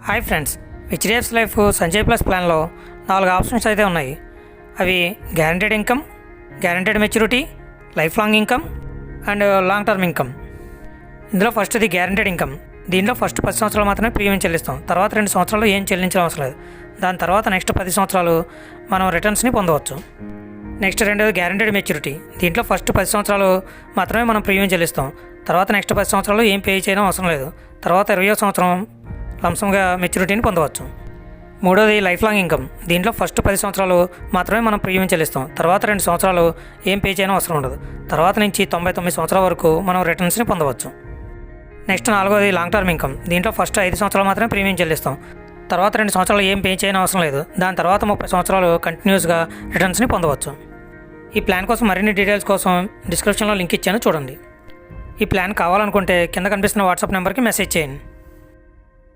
Hi friends, HDFC life Sanjay plus ప్లాన్లో 4 options అయితే ఉన్నాయి. అవి guaranteed income, guaranteed maturity, life long income and long term income. ఇందులో ఫస్ట్ది గ్యారంటీడ్ ఇన్కమ్. దీంట్లో ఫస్ట్ 10 సంవత్సరాలు మాత్రమే ప్రీమియం చెల్లిస్తాం. తర్వాత 2 సంవత్సరాలు ఏం చెల్లించడం అవసరం లేదు. దాని తర్వాత నెక్స్ట్ 10 సంవత్సరాలు మనం రిటర్న్స్ని పొందవచ్చు. నెక్స్ట్ రెండోది గ్యారంటీడ్ మెచ్యూరిటీ. దీంట్లో ఫస్ట్ 10 సంవత్సరాలు మాత్రమే మనం ప్రీమియం చెల్లిస్తాం. తర్వాత నెక్స్ట్ 10 సంవత్సరాలు ఏం పే చేయడం అవసరం లేదు. తర్వాత 20వ సంవత్సరం లంసంగా మెచ్యూరిటీని పొందవచ్చు. మూడోది లైఫ్ లాంగ్ ఇన్కమ్. దీంట్లో ఫస్ట్ 10 సంవత్సరాలు మాత్రమే మనం ప్రీమియం చెల్లిస్తాం. తర్వాత 2 సంవత్సరాలు ఏం పే చేయడం అవసరం ఉండదు. తర్వాత నుంచి 99 సంవత్సరాల వరకు మనం రిటర్న్స్ని పొందవచ్చు. నెక్స్ట్ నాలుగోది లాంగ్ టర్మ్ ఇన్కమ్. దీంట్లో ఫస్ట్ 5 సంవత్సరాలు మాత్రమే ప్రీమియం చెల్లిస్తాం. తర్వాత 2 సంవత్సరాలు ఏం పే చేయడం అవసరం లేదు. దాని తర్వాత 30 సంవత్సరాలు కంటిన్యూస్గా రిటర్న్స్ని పొందవచ్చు. ఈ ప్లాన్ కోసం మరిన్ని డీటెయిల్స్ కోసం డిస్క్రిప్షన్లో లింక్ ఇచ్చాను, చూడండి. ఈ ప్లాన్ కావాలనుకుంటే కింద కనిపిస్తున్న వాట్సాప్ నెంబర్కి మెసేజ్ చేయండి.